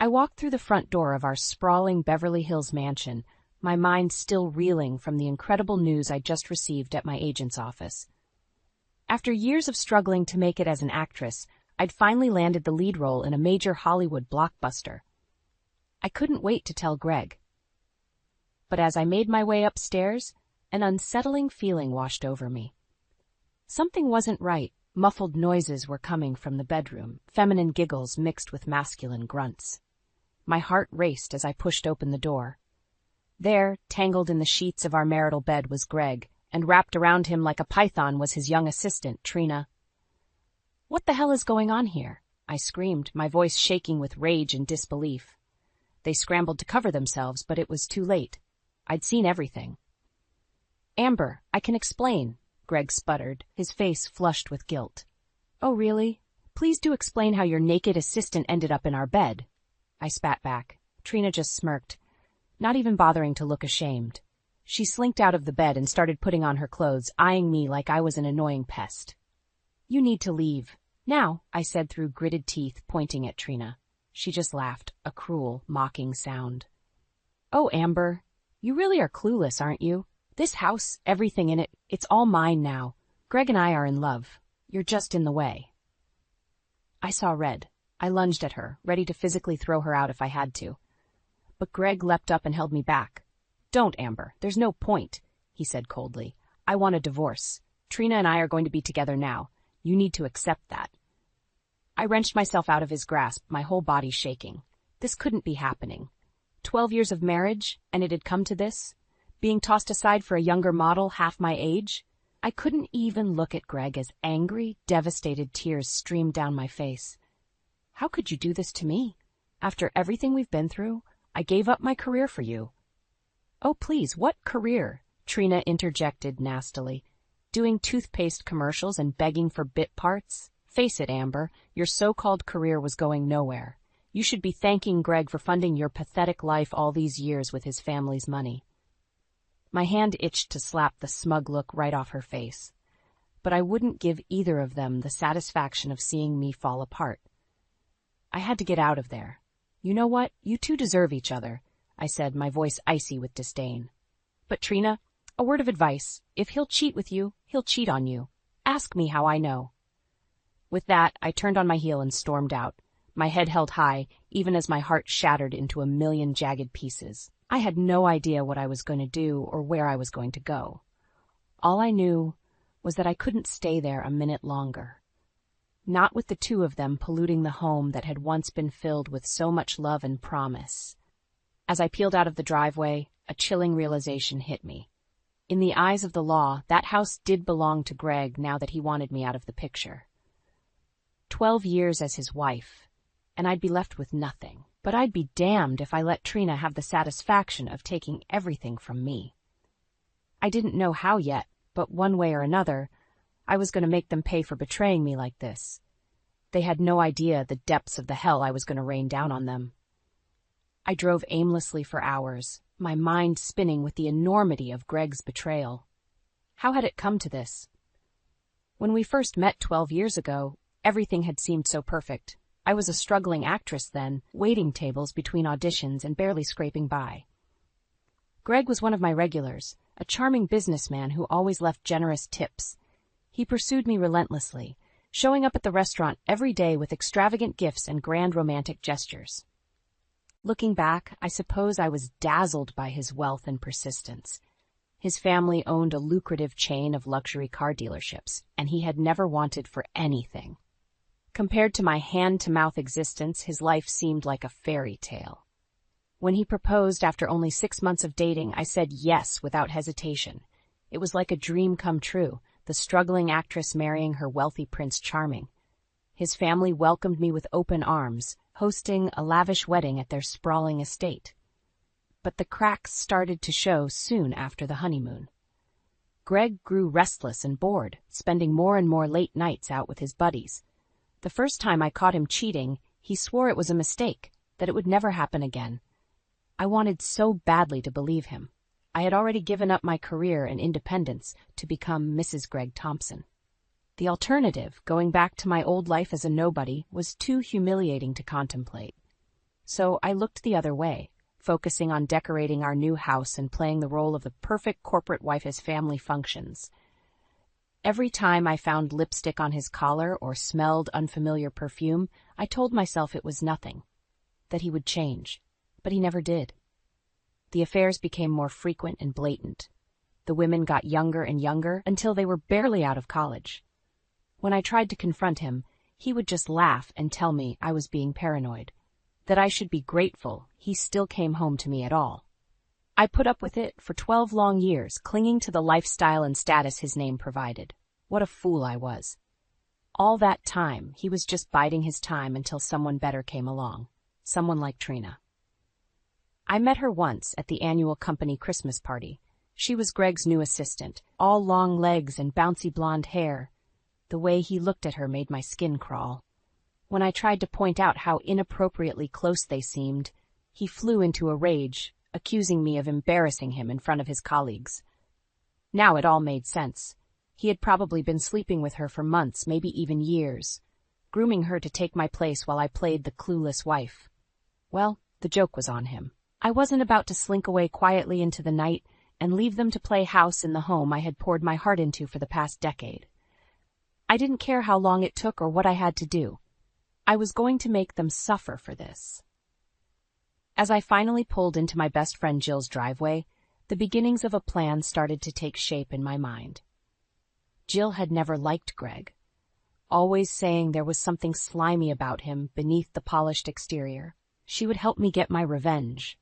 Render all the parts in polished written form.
I walked through the front door of our sprawling Beverly Hills mansion, my mind still reeling from the incredible news I'd just received at my agent's office. After years of struggling to make it as an actress, I'd finally landed the lead role in a major Hollywood blockbuster. I couldn't wait to tell Greg. But as I made my way upstairs, an unsettling feeling washed over me. Something wasn't right. Muffled noises were coming from the bedroom, feminine giggles mixed with masculine grunts. My heart raced as I pushed open the door. There, tangled in the sheets of our marital bed, was Greg, and wrapped around him like a python was his young assistant, Trina. "What the hell is going on here?" I screamed, my voice shaking with rage and disbelief. They scrambled to cover themselves, but it was too late. I'd seen everything. "Amber, I can explain," Greg sputtered, his face flushed with guilt. "Oh, really? Please do explain how your naked assistant ended up in our bed." I spat back. Trina just smirked, not even bothering to look ashamed. She slinked out of the bed and started putting on her clothes, eyeing me like I was an annoying pest. "You need to leave. Now," I said through gritted teeth, pointing at Trina. She just laughed, a cruel, mocking sound. "Oh, Amber, you really are clueless, aren't you? This house, everything in it, it's all mine now. Greg and I are in love. You're just in the way." I saw red. I lunged at her, ready to physically throw her out if I had to. But Greg leapt up and held me back. "Don't, Amber. There's no point," he said coldly. "I want a divorce. Trina and I are going to be together now. You need to accept that." I wrenched myself out of his grasp, my whole body shaking. This couldn't be happening. 12 years of marriage, and it had come to this? Being tossed aside for a younger model half my age? I couldn't even look at Greg as angry, devastated tears streamed down my face. "How could you do this to me? After everything we've been through, I gave up my career for you." "Oh, please, what career?" Trina interjected nastily. "Doing toothpaste commercials and begging for bit parts? Face it, Amber, your so-called career was going nowhere. You should be thanking Greg for funding your pathetic life all these years with his family's money." My hand itched to slap the smug look right off her face. But I wouldn't give either of them the satisfaction of seeing me fall apart. I had to get out of there. "You know what? You two deserve each other," I said, my voice icy with disdain. "But Trina, a word of advice. If he'll cheat with you, he'll cheat on you. Ask me how I know." With that, I turned on my heel and stormed out, my head held high, even as my heart shattered into a million jagged pieces. I had no idea what I was going to do or where I was going to go. All I knew was that I couldn't stay there a minute longer. Not with the two of them polluting the home that had once been filled with so much love and promise. As I peeled out of the driveway, a chilling realization hit me. In the eyes of the law, that house did belong to Greg now that he wanted me out of the picture. 12 years as his wife, and I'd be left with nothing. But I'd be damned if I let Trina have the satisfaction of taking everything from me. I didn't know how yet, but one way or another, I was going to make them pay for betraying me like this. They had no idea the depths of the hell I was going to rain down on them. I drove aimlessly for hours, my mind spinning with the enormity of Greg's betrayal. How had it come to this? When we first met 12 years ago, everything had seemed so perfect. I was a struggling actress then, waiting tables between auditions and barely scraping by. Greg was one of my regulars, a charming businessman who always left generous tips. He pursued me relentlessly, showing up at the restaurant every day with extravagant gifts and grand romantic gestures. Looking back, I suppose I was dazzled by his wealth and persistence. His family owned a lucrative chain of luxury car dealerships, and he had never wanted for anything. Compared to my hand-to-mouth existence, his life seemed like a fairy tale. When he proposed after only 6 months of dating, I said yes without hesitation. It was like a dream come true, the struggling actress marrying her wealthy Prince Charming. His family welcomed me with open arms, hosting a lavish wedding at their sprawling estate. But the cracks started to show soon after the honeymoon. Greg grew restless and bored, spending more and more late nights out with his buddies. The first time I caught him cheating, he swore it was a mistake, that it would never happen again. I wanted so badly to believe him. I had already given up my career and independence to become Mrs. Greg Thompson. The alternative, going back to my old life as a nobody, was too humiliating to contemplate. so I looked the other way, focusing on decorating our new house and playing the role of the perfect corporate wife at family functions. Every time I found lipstick on his collar or smelled unfamiliar perfume, I told myself it was nothing, that he would change, but he never did. The affairs became more frequent and blatant. The women got younger and younger until they were barely out of college. When I tried to confront him, he would just laugh and tell me I was being paranoid, that I should be grateful he still came home to me at all. I put up with it for 12 long years, clinging to the lifestyle and status his name provided. What a fool I was. All that time, he was just biding his time until someone better came along, someone like Trina. I met her once at the annual company Christmas party. She was Greg's new assistant, all long legs and bouncy blonde hair. The way he looked at her made my skin crawl. When I tried to point out how inappropriately close they seemed, he flew into a rage, accusing me of embarrassing him in front of his colleagues. Now it all made sense. He had probably been sleeping with her for months, maybe even years, grooming her to take my place while I played the clueless wife. Well, the joke was on him. I wasn't about to slink away quietly into the night and leave them to play house in the home I had poured my heart into for the past decade. I didn't care how long it took or what I had to do. I was going to make them suffer for this. As I finally pulled into my best friend Jill's driveway, the beginnings of a plan started to take shape in my mind. Jill had never liked Greg, always saying there was something slimy about him beneath the polished exterior. She would help me get my revenge.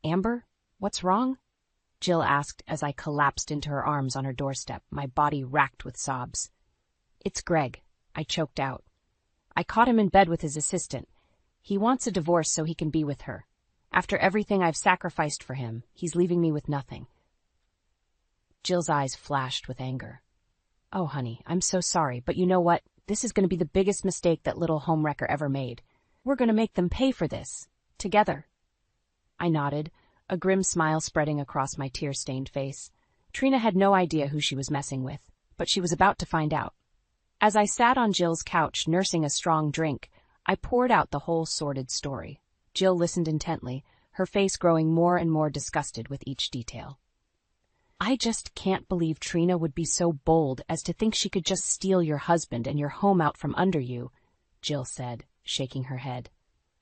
"Amber, what's wrong?" Jill asked as I collapsed into her arms on her doorstep, my body racked with sobs. "It's Greg," I choked out. "I caught him in bed with his assistant. He wants a divorce so he can be with her. After everything I've sacrificed for him, he's leaving me with nothing." Jill's eyes flashed with anger. "Oh, honey, I'm so sorry, but you know what? This is going to be the biggest mistake that little homewrecker ever made. We're going to make them pay for this. Together." I nodded, a grim smile spreading across my tear-stained face. Trina had no idea who she was messing with, but she was about to find out. As I sat on Jill's couch nursing a strong drink, I poured out the whole sordid story. Jill listened intently, her face growing more and more disgusted with each detail. "I just can't believe Trina would be so bold as to think she could just steal your husband and your home out from under you," Jill said, shaking her head.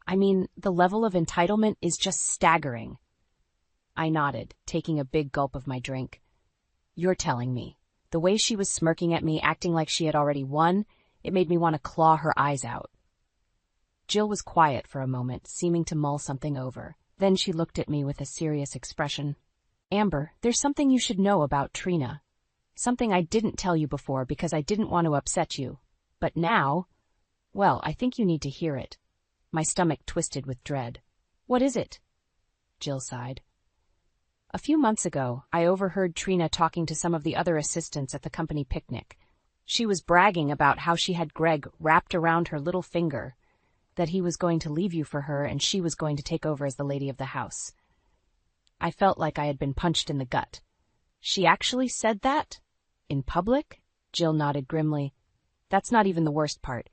"I mean, the level of entitlement is just staggering." I nodded, taking a big gulp of my drink. "You're telling me." The way she was smirking at me, acting like she had already won, it made me want to claw her eyes out. Jill was quiet for a moment, seeming to mull something over. Then she looked at me with a serious expression. "Amber, there's something you should know about Trina. Something I didn't tell you before because I didn't want to upset you. But now, well, I think you need to hear it." My stomach twisted with dread. "What is it?" Jill sighed. "A few months ago, I overheard Trina talking to some of the other assistants at the company picnic. She was bragging about how she had Greg wrapped around her little finger, that he was going to leave you for her and she was going to take over as the lady of the house." I felt like I had been punched in the gut. "She actually said that? In public?" Jill nodded grimly. "That's not even the worst part.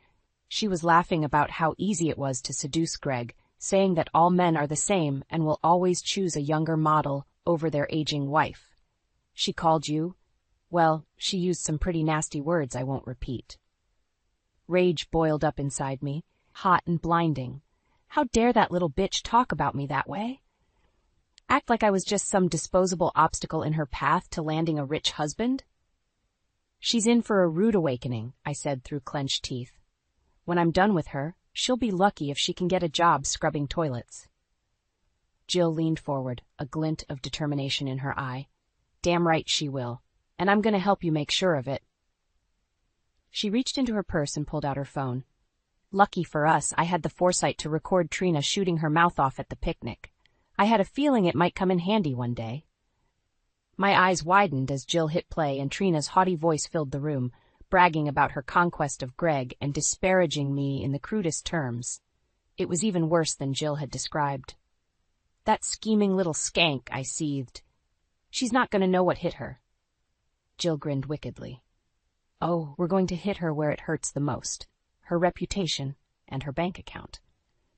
She was laughing about how easy it was to seduce Greg, saying that all men are the same and will always choose a younger model over their aging wife. She called you, well, she used some pretty nasty words I won't repeat." Rage boiled up inside me, hot and blinding. How dare that little bitch talk about me that way? Act like I was just some disposable obstacle in her path to landing a rich husband? "She's in for a rude awakening," I said through clenched teeth. "When I'm done with her, she'll be lucky if she can get a job scrubbing toilets." Jill leaned forward, a glint of determination in her eye. "Damn right she will, and I'm going to help you make sure of it." She reached into her purse and pulled out her phone. Lucky for us, I had the foresight to record Trina shooting her mouth off at the picnic. I had a feeling it might come in handy one day. My eyes widened as Jill hit play and Trina's haughty voice filled the room, bragging about her conquest of Greg and disparaging me in the crudest terms. It was even worse than Jill had described. "That scheming little skank," I seethed. "She's not going to know what hit her." Jill grinned wickedly. "Oh, we're going to hit her where it hurts the most. Her reputation and her bank account."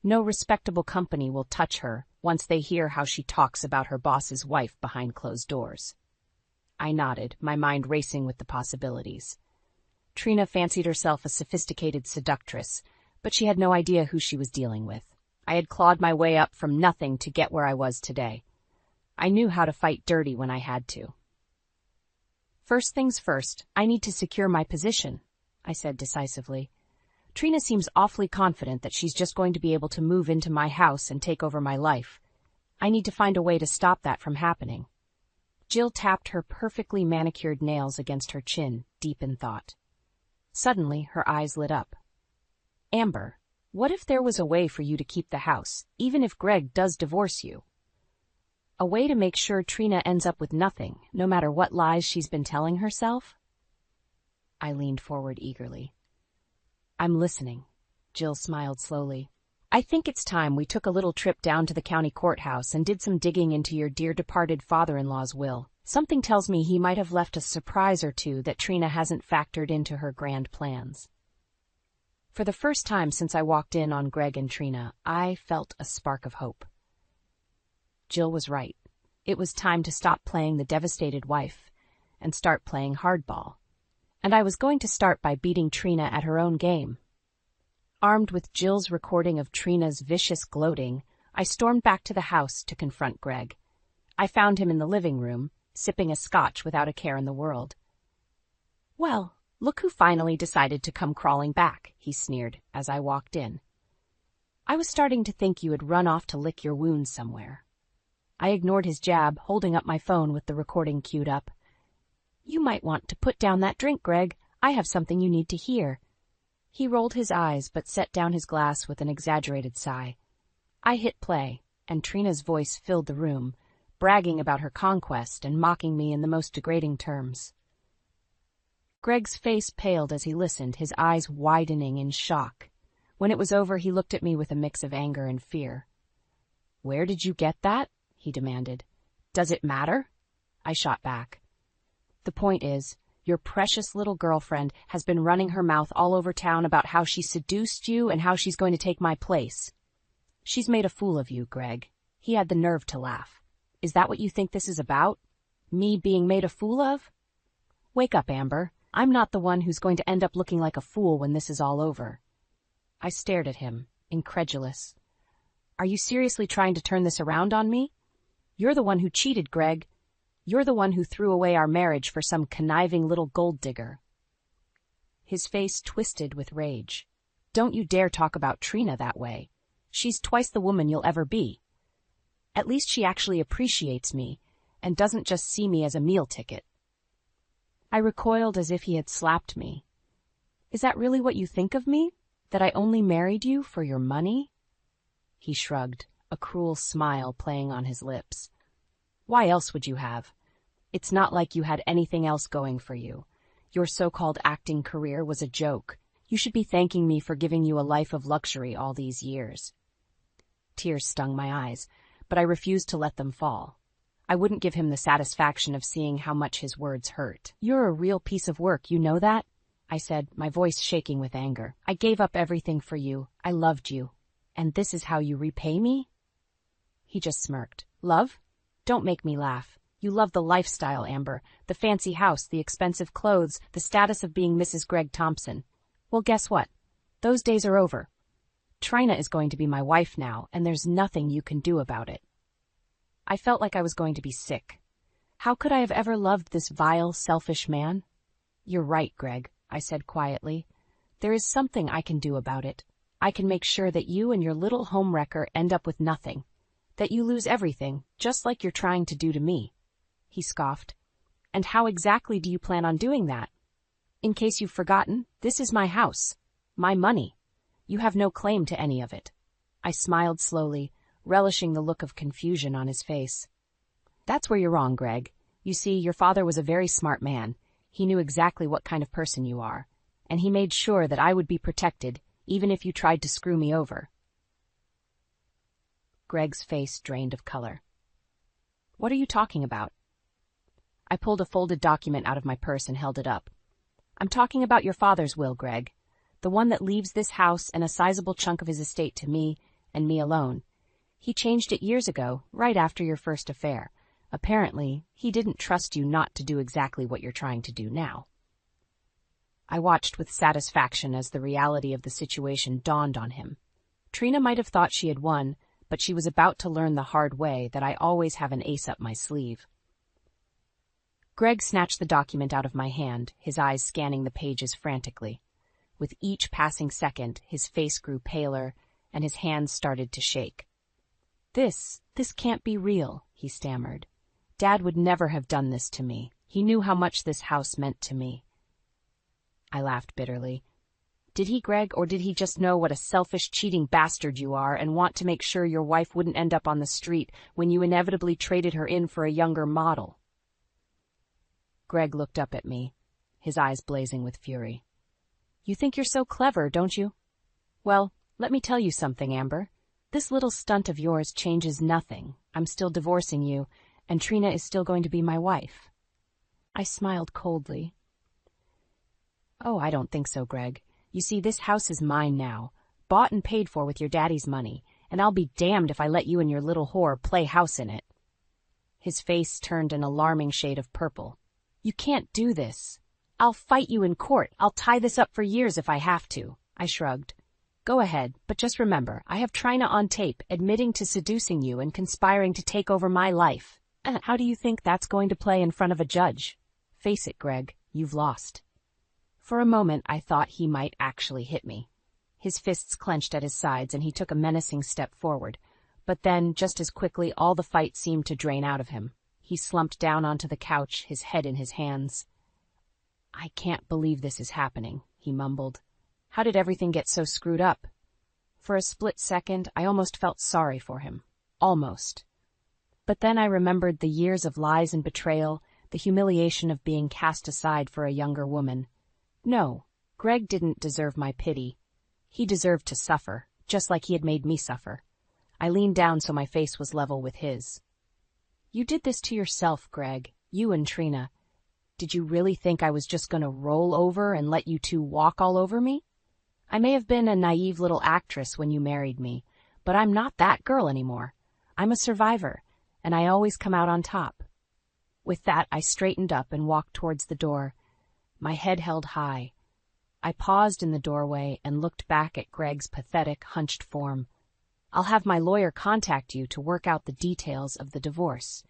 No respectable company will touch her once they hear how she talks about her boss's wife behind closed doors. I nodded, my mind racing with the possibilities. Trina fancied herself a sophisticated seductress, but she had no idea who she was dealing with. I had clawed my way up from nothing to get where I was today. I knew how to fight dirty when I had to. First things first, I need to secure my position, I said decisively. Trina seems awfully confident that she's just going to be able to move into my house and take over my life. I need to find a way to stop that from happening. Jill tapped her perfectly manicured nails against her chin, deep in thought. Suddenly, her eyes lit up. Amber, what if there was a way for you to keep the house, even if Greg does divorce you? A way to make sure Trina ends up with nothing, no matter what lies she's been telling herself? I leaned forward eagerly. I'm listening. Jill smiled slowly. I think it's time we took a little trip down to the county courthouse and did some digging into your dear departed father-in-law's will. Something tells me he might have left a surprise or two that Trina hasn't factored into her grand plans. For the first time since I walked in on Greg and Trina, I felt a spark of hope. Jill was right. It was time to stop playing the devastated wife and start playing hardball. And I was going to start by beating Trina at her own game. Armed with Jill's recording of Trina's vicious gloating, I stormed back to the house to confront Greg. I found him in the living room, sipping a scotch without a care in the world. Well, look who finally decided to come crawling back, he sneered as I walked in. I was starting to think you had run off to lick your wounds somewhere. I ignored his jab, holding up my phone with the recording queued up. You might want to put down that drink, Greg. I have something you need to hear. He rolled his eyes but set down his glass with an exaggerated sigh. I hit play, and Trina's voice filled the room, bragging about her conquest and mocking me in the most degrading terms. Greg's face paled as he listened, his eyes widening in shock. When it was over, he looked at me with a mix of anger and fear. Where did you get that? He demanded. Does it matter? I shot back. The point is, your precious little girlfriend has been running her mouth all over town about how she seduced you and how she's going to take my place. She's made a fool of you, Greg. He had the nerve to laugh. Is that what you think this is about? Me being made a fool of? Wake up, Amber. I'm not the one who's going to end up looking like a fool when this is all over. I stared at him, incredulous. Are you seriously trying to turn this around on me? You're the one who cheated, Greg. You're the one who threw away our marriage for some conniving little gold digger. His face twisted with rage. Don't you dare talk about Trina that way. She's twice the woman you'll ever be. At least she actually appreciates me and doesn't just see me as a meal ticket. I recoiled as if he had slapped me. Is that really what you think of me? That I only married you for your money? He shrugged, a cruel smile playing on his lips. Why else would you have? It's not like you had anything else going for you. Your so-called acting career was a joke. You should be thanking me for giving you a life of luxury all these years. Tears stung my eyes, but I refused to let them fall. I wouldn't give him the satisfaction of seeing how much his words hurt. You're a real piece of work, you know that? I said, my voice shaking with anger. I gave up everything for you. I loved you. And this is how you repay me? He just smirked. Love? Don't make me laugh. You love the lifestyle, Amber. The fancy house, the expensive clothes, the status of being Mrs. Greg Thompson. Well, guess what? Those days are over. Trina is going to be my wife now, and there's nothing you can do about it. I felt like I was going to be sick. How could I have ever loved this vile, selfish man? You're right, Greg, I said quietly. There is something I can do about it. I can make sure that you and your little homewrecker end up with nothing. That you lose everything, just like you're trying to do to me. He scoffed. And how exactly do you plan on doing that? In case you've forgotten, this is my house. My money. You have no claim to any of it. I smiled slowly, relishing the look of confusion on his face. That's where you're wrong, Greg. You see, your father was a very smart man. He knew exactly what kind of person you are. And he made sure that I would be protected, even if you tried to screw me over. Greg's face drained of color. What are you talking about? I pulled a folded document out of my purse and held it up. I'm talking about your father's will, Greg. The one that leaves this house and a sizable chunk of his estate to me and me alone. He changed it years ago, right after your first affair. Apparently, he didn't trust you not to do exactly what you're trying to do now." I watched with satisfaction as the reality of the situation dawned on him. Trina might have thought she had won, but she was about to learn the hard way that I always have an ace up my sleeve. Greg snatched the document out of my hand, his eyes scanning the pages frantically. With each passing second, his face grew paler, and his hands started to shake. This can't be real," he stammered. "Dad would never have done this to me. He knew how much this house meant to me." I laughed bitterly. "Did he, Greg, or did he just know what a selfish, cheating bastard you are and want to make sure your wife wouldn't end up on the street when you inevitably traded her in for a younger model?" Greg looked up at me, his eyes blazing with fury. "You think you're so clever, don't you? Well, let me tell you something, Amber. This little stunt of yours changes nothing. I'm still divorcing you, and Trina is still going to be my wife." I smiled coldly. "Oh, I don't think so, Greg. You see, this house is mine now, bought and paid for with your daddy's money, and I'll be damned if I let you and your little whore play house in it." His face turned an alarming shade of purple. "You can't do this. I'll fight you in court. I'll tie this up for years if I have to." I shrugged. "Go ahead, but just remember, I have Trina on tape admitting to seducing you and conspiring to take over my life. How do you think that's going to play in front of a judge? Face it, Greg, you've lost." For a moment, I thought he might actually hit me. His fists clenched at his sides, and he took a menacing step forward. But then, just as quickly, all the fight seemed to drain out of him. He slumped down onto the couch, his head in his hands. "I can't believe this is happening," he mumbled. "How did everything get so screwed up?" For a split second, I almost felt sorry for him. Almost. But then I remembered the years of lies and betrayal, the humiliation of being cast aside for a younger woman. No, Greg didn't deserve my pity. He deserved to suffer, just like he had made me suffer. I leaned down so my face was level with his. "You did this to yourself, Greg. You and Trina. Did you really think I was just going to roll over and let you two walk all over me? I may have been a naive little actress when you married me, but I'm not that girl anymore. I'm a survivor, and I always come out on top." With that, I straightened up and walked towards the door, my head held high. I paused in the doorway and looked back at Greg's pathetic, hunched form. "I'll have my lawyer contact you to work out the details of the divorce.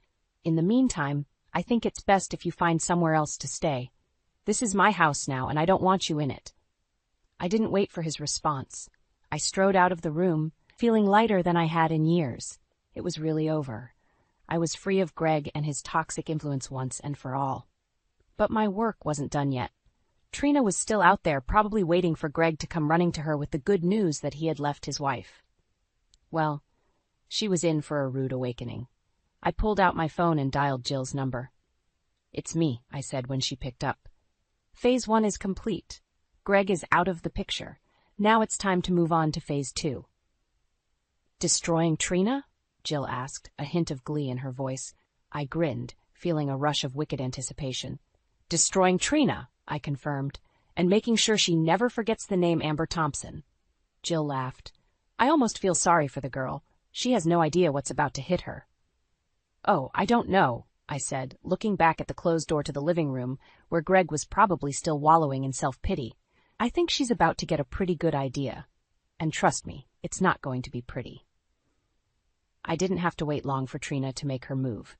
In the meantime, I think it's best if you find somewhere else to stay. This is my house now, and I don't want you in it." I didn't wait for his response. I strode out of the room, feeling lighter than I had in years. It was really over. I was free of Greg and his toxic influence once and for all. But my work wasn't done yet. Trina was still out there, probably waiting for Greg to come running to her with the good news that he had left his wife. Well, she was in for a rude awakening. I pulled out my phone and dialed Jill's number. "It's me," I said when she picked up. "Phase 1 is complete. Greg is out of the picture. Now it's time to move on to Phase 2. "Destroying Trina?" Jill asked, a hint of glee in her voice. I grinned, feeling a rush of wicked anticipation. "Destroying Trina," I confirmed, "and making sure she never forgets the name Amber Thompson." Jill laughed. "I almost feel sorry for the girl. She has no idea what's about to hit her." "Oh, I don't know," I said, looking back at the closed door to the living room, where Greg was probably still wallowing in self-pity. "I think she's about to get a pretty good idea. And trust me, it's not going to be pretty." I didn't have to wait long for Trina to make her move.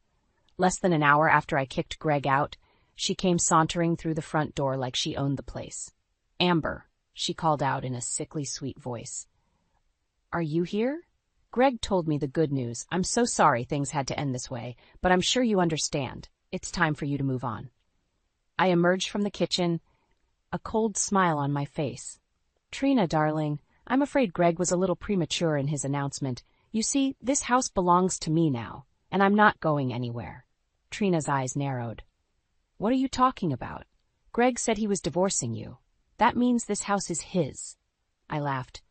Less than an hour after I kicked Greg out, she came sauntering through the front door like she owned the place. "Amber," she called out in a sickly sweet voice. "Are you here? Greg told me the good news. I'm so sorry things had to end this way, but I'm sure you understand. It's time for you to move on." I emerged from the kitchen, a cold smile on my face. "Trina, darling, I'm afraid Greg was a little premature in his announcement. You see, this house belongs to me now, and I'm not going anywhere." Trina's eyes narrowed. "What are you talking about? Greg said he was divorcing you. That means this house is his." I laughed.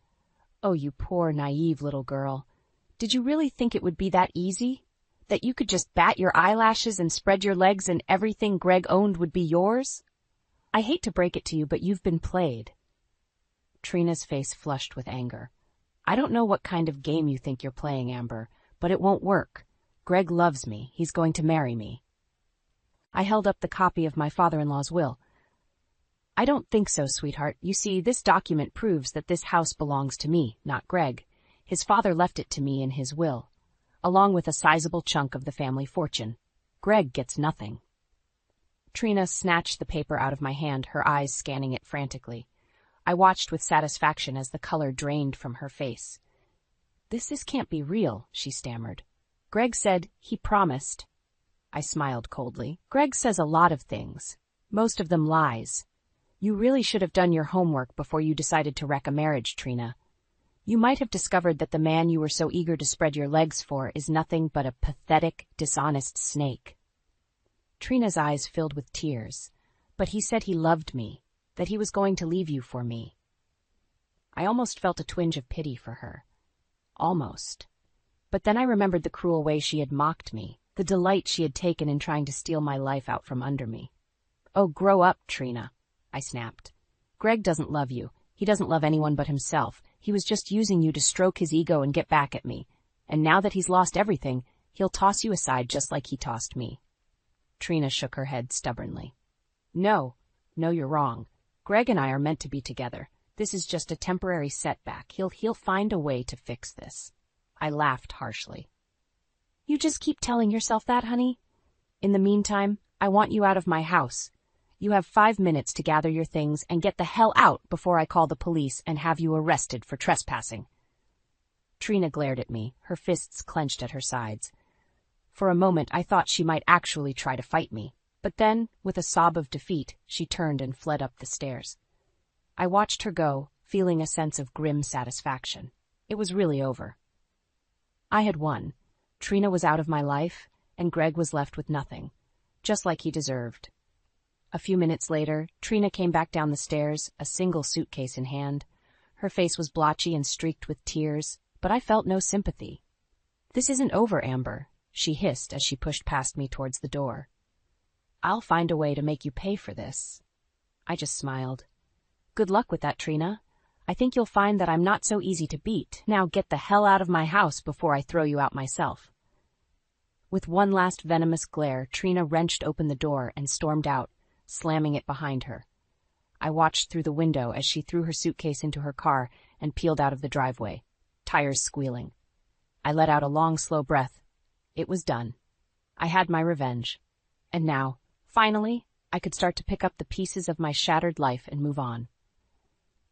"Oh, you poor, naive little girl. Did you really think it would be that easy? That you could just bat your eyelashes and spread your legs and everything Greg owned would be yours? I hate to break it to you, but you've been played." Trina's face flushed with anger. I don't know what kind of game you think you're playing, Amber, but it won't work. Greg loves me. He's going to marry me. I held up the copy of my father-in-law's will. I don't think so, sweetheart. You see, this document proves that this house belongs to me, not Greg. His father left it to me in his will, along with a sizable chunk of the family fortune. Greg gets nothing. Trina snatched the paper out of my hand, her eyes scanning it frantically. I watched with satisfaction as the color drained from her face. This can't be real, she stammered. Greg said he promised. I smiled coldly. Greg says a lot of things, most of them lies. You really should have done your homework before you decided to wreck a marriage, Trina. You might have discovered that the man you were so eager to spread your legs for is nothing but a pathetic, dishonest snake. Trina's eyes filled with tears. But he said he loved me, that he was going to leave you for me. I almost felt a twinge of pity for her. Almost. But then I remembered the cruel way she had mocked me, the delight she had taken in trying to steal my life out from under me. Oh, grow up, Trina, I snapped. Greg doesn't love you. He doesn't love anyone but himself. He was just using you to stroke his ego and get back at me. And now that he's lost everything, he'll toss you aside just like he tossed me. Trina shook her head stubbornly. No, you're wrong. Greg and I are meant to be together. This is just a temporary setback. He'll find a way to fix this. I laughed harshly. You just keep telling yourself that, honey? In the meantime, I want you out of my house. You have 5 minutes to gather your things and get the hell out before I call the police and have you arrested for trespassing. Trina glared at me, her fists clenched at her sides. For a moment, I thought she might actually try to fight me. But then, with a sob of defeat, she turned and fled up the stairs. I watched her go, feeling a sense of grim satisfaction. It was really over. I had won. Trina was out of my life, and Greg was left with nothing, just like he deserved. A few minutes later, Trina came back down the stairs, a single suitcase in hand. Her face was blotchy and streaked with tears, but I felt no sympathy. This isn't over, Amber, she hissed as she pushed past me towards the door. I'll find a way to make you pay for this. I just smiled. Good luck with that, Trina. I think you'll find that I'm not so easy to beat. Now get the hell out of my house before I throw you out myself. With one last venomous glare, Trina wrenched open the door and stormed out, slamming it behind her. I watched through the window as she threw her suitcase into her car and peeled out of the driveway, tires squealing. I let out a long, slow breath. It was done. I had my revenge. And now, finally, I could start to pick up the pieces of my shattered life and move on.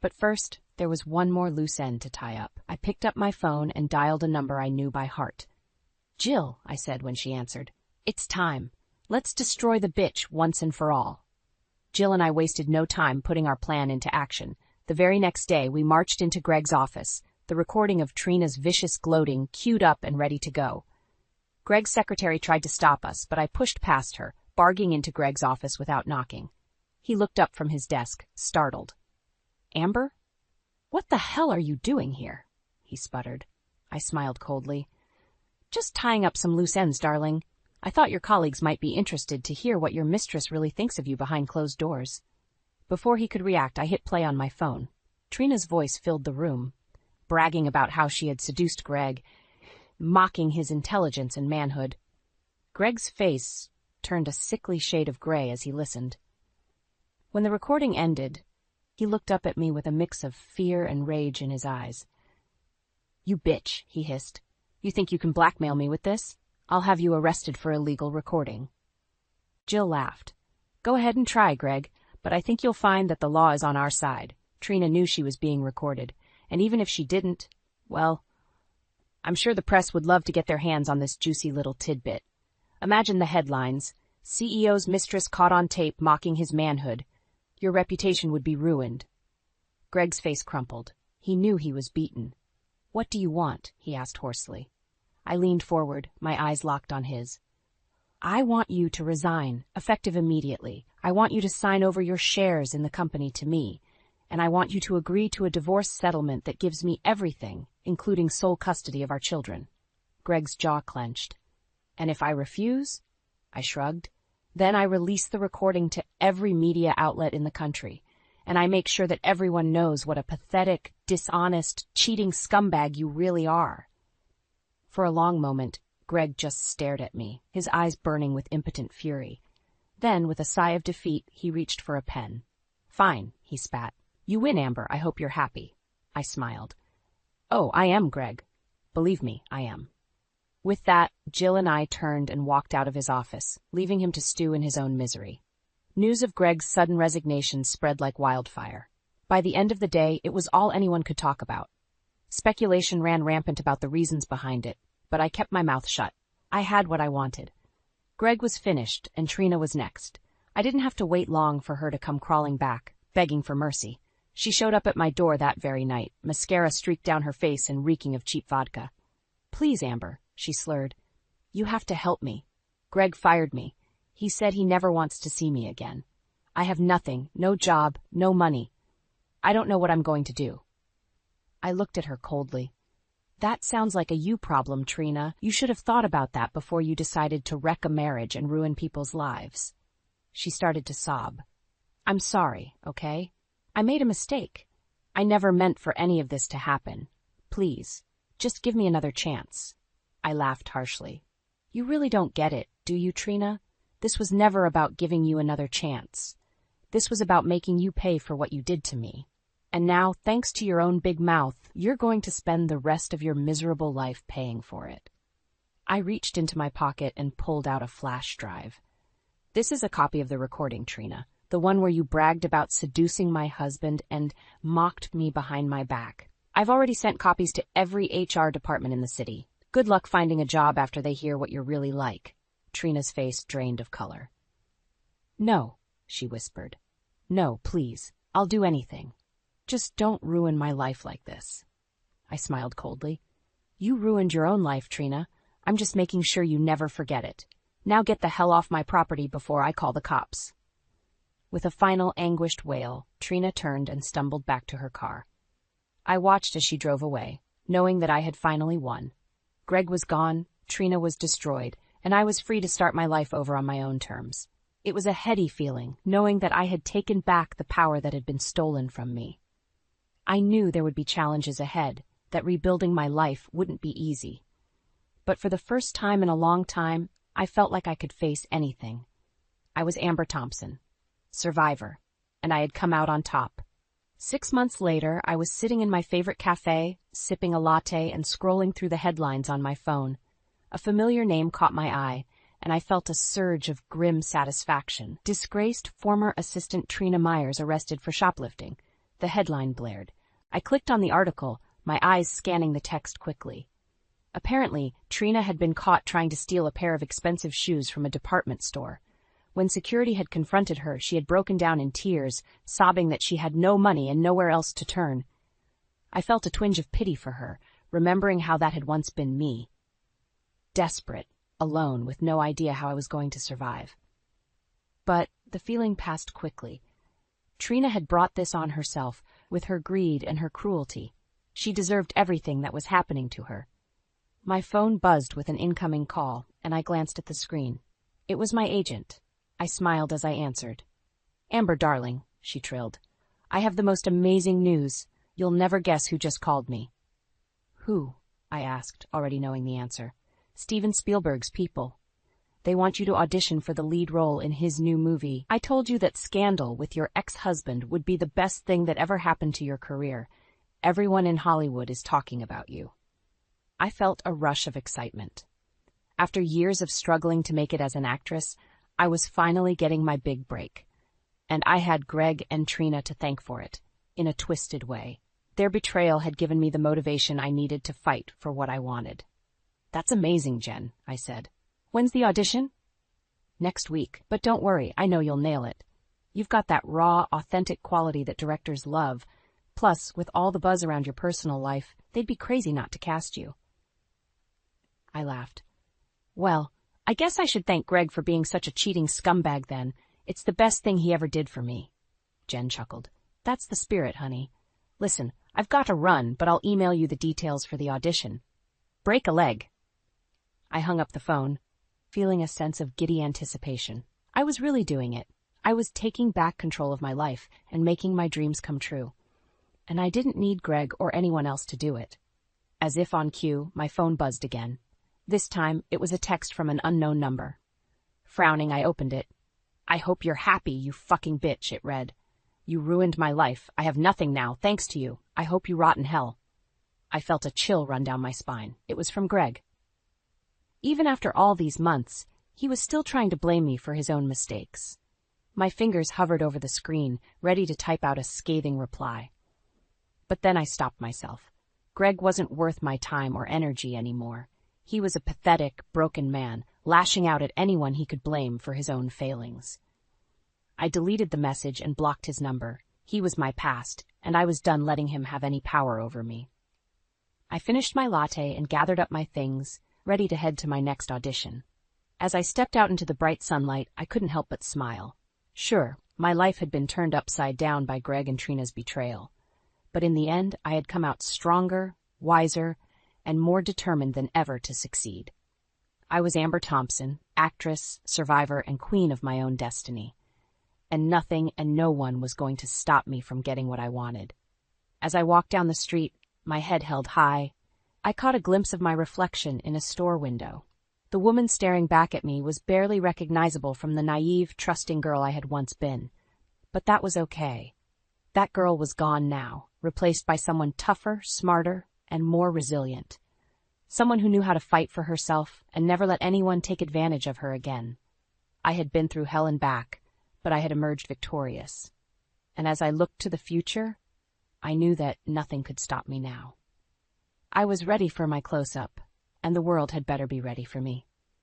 But first, there was one more loose end to tie up. I picked up my phone and dialed a number I knew by heart. Jill, I said when she answered. It's time. Let's destroy the bitch once and for all. Jill and I wasted no time putting our plan into action. The very next day, we marched into Greg's office, the recording of Trina's vicious gloating queued up and ready to go. Greg's secretary tried to stop us, but I pushed past her, barging into Greg's office without knocking. He looked up from his desk, startled. Amber? What the hell are you doing here? He sputtered. I smiled coldly. Just tying up some loose ends, darling. I thought your colleagues might be interested to hear what your mistress really thinks of you behind closed doors. Before he could react, I hit play on my phone. Trina's voice filled the room, bragging about how she had seduced Greg, mocking his intelligence and manhood. Greg's face turned a sickly shade of gray as he listened. When the recording ended, he looked up at me with a mix of fear and rage in his eyes. You bitch, he hissed. You think you can blackmail me with this? I'll have you arrested for illegal recording. Jill laughed. Go ahead and try, Greg, but I think you'll find that the law is on our side. Trina knew she was being recorded, and even if she didn't, well, I'm sure the press would love to get their hands on this juicy little tidbit. Imagine the headlines. CEO's mistress caught on tape mocking his manhood. Your reputation would be ruined. Greg's face crumpled. He knew he was beaten. What do you want? He asked hoarsely. I leaned forward, my eyes locked on his. I want you to resign, effective immediately. I want you to sign over your shares in the company to me, and I want you to agree to a divorce settlement that gives me everything, including sole custody of our children. Greg's jaw clenched. And if I refuse? I shrugged. Then I release the recording to every media outlet in the country, and I make sure that everyone knows what a pathetic, dishonest, cheating scumbag you really are." For a long moment, Greg just stared at me, his eyes burning with impotent fury. Then, with a sigh of defeat, he reached for a pen. "Fine," he spat. "You win, Amber. I hope you're happy." I smiled. "Oh, I am, Greg. Believe me, I am." With that, Jill and I turned and walked out of his office, leaving him to stew in his own misery. News of Greg's sudden resignation spread like wildfire. By the end of the day, it was all anyone could talk about. Speculation ran rampant about the reasons behind it, but I kept my mouth shut. I had what I wanted. Greg was finished, and Trina was next. I didn't have to wait long for her to come crawling back, begging for mercy. She showed up at my door that very night, mascara streaked down her face and reeking of cheap vodka. "Please, Amber," she slurred. "You have to help me. Greg fired me. He said he never wants to see me again. I have nothing, no job, no money. I don't know what I'm going to do." I looked at her coldly. "That sounds like a you problem, Trina. You should have thought about that before you decided to wreck a marriage and ruin people's lives." She started to sob. "I'm sorry, okay? I made a mistake. I never meant for any of this to happen. Please, just give me another chance." I laughed harshly. "You really don't get it, do you, Trina? This was never about giving you another chance. This was about making you pay for what you did to me. And now, thanks to your own big mouth, you're going to spend the rest of your miserable life paying for it." I reached into my pocket and pulled out a flash drive. "This is a copy of the recording, Trina, the one where you bragged about seducing my husband and mocked me behind my back. I've already sent copies to every HR department in the city. Good luck finding a job after they hear what you're really like." Trina's face drained of color. "No," she whispered. "No, please. I'll do anything. Just don't ruin my life like this." I smiled coldly. "You ruined your own life, Trina. I'm just making sure you never forget it. Now get the hell off my property before I call the cops." With a final anguished wail, Trina turned and stumbled back to her car. I watched as she drove away, knowing that I had finally won. Greg was gone, Trina was destroyed, and I was free to start my life over on my own terms. It was a heady feeling, knowing that I had taken back the power that had been stolen from me. I knew there would be challenges ahead, that rebuilding my life wouldn't be easy. But for the first time in a long time, I felt like I could face anything. I was Amber Thompson, survivor, and I had come out on top. 6 months later, I was sitting in my favorite cafe, sipping a latte and scrolling through the headlines on my phone. A familiar name caught my eye, and I felt a surge of grim satisfaction. "Disgraced former assistant Trina Myers arrested for shoplifting." The headline blared. I clicked on the article, my eyes scanning the text quickly. Apparently, Trina had been caught trying to steal a pair of expensive shoes from a department store. When security had confronted her, she had broken down in tears, sobbing that she had no money and nowhere else to turn. I felt a twinge of pity for her, remembering how that had once been me. Desperate, alone, with no idea how I was going to survive. But the feeling passed quickly. Trina had brought this on herself, with her greed and her cruelty. She deserved everything that was happening to her. My phone buzzed with an incoming call, and I glanced at the screen. It was my agent. I smiled as I answered. "Amber, darling," she trilled. "I have the most amazing news. You'll never guess who just called me." "Who?" I asked, already knowing the answer. "Steven Spielberg's people. They want you to audition for the lead role in his new movie. I told you that scandal with your ex-husband would be the best thing that ever happened to your career. Everyone in Hollywood is talking about you." I felt a rush of excitement. After years of struggling to make it as an actress, I was finally getting my big break. And I had Greg and Trina to thank for it, in a twisted way. Their betrayal had given me the motivation I needed to fight for what I wanted. "That's amazing, Jen," I said. "When's the audition?" "Next week, but don't worry, I know you'll nail it. You've got that raw, authentic quality that directors love. Plus, with all the buzz around your personal life, they'd be crazy not to cast you." I laughed. "Well, I guess I should thank Greg for being such a cheating scumbag then. It's the best thing he ever did for me." Jen chuckled. "That's the spirit, honey. Listen, I've got to run, but I'll email you the details for the audition. Break a leg." I hung up the phone, feeling a sense of giddy anticipation. I was really doing it. I was taking back control of my life and making my dreams come true. And I didn't need Greg or anyone else to do it. As if on cue, my phone buzzed again. This time, it was a text from an unknown number. Frowning, I opened it. "I hope you're happy, you fucking bitch," it read. "You ruined my life. I have nothing now, thanks to you. I hope you rot in hell." I felt a chill run down my spine. It was from Greg. Even after all these months, he was still trying to blame me for his own mistakes. My fingers hovered over the screen, ready to type out a scathing reply. But then I stopped myself. Greg wasn't worth my time or energy anymore. He was a pathetic, broken man, lashing out at anyone he could blame for his own failings. I deleted the message and blocked his number. He was my past, and I was done letting him have any power over me. I finished my latte and gathered up my things, ready to head to my next audition. As I stepped out into the bright sunlight, I couldn't help but smile. Sure, my life had been turned upside down by Greg and Trina's betrayal. But in the end, I had come out stronger, wiser, and more determined than ever to succeed. I was Amber Thompson, actress, survivor, and queen of my own destiny. And nothing and no one was going to stop me from getting what I wanted. As I walked down the street, my head held high, I caught a glimpse of my reflection in a store window. The woman staring back at me was barely recognizable from the naive, trusting girl I had once been. But that was okay. That girl was gone now, replaced by someone tougher, smarter, and more resilient. Someone who knew how to fight for herself and never let anyone take advantage of her again. I had been through hell and back, but I had emerged victorious. And as I looked to the future, I knew that nothing could stop me now. I was ready for my close-up, and the world had better be ready for me.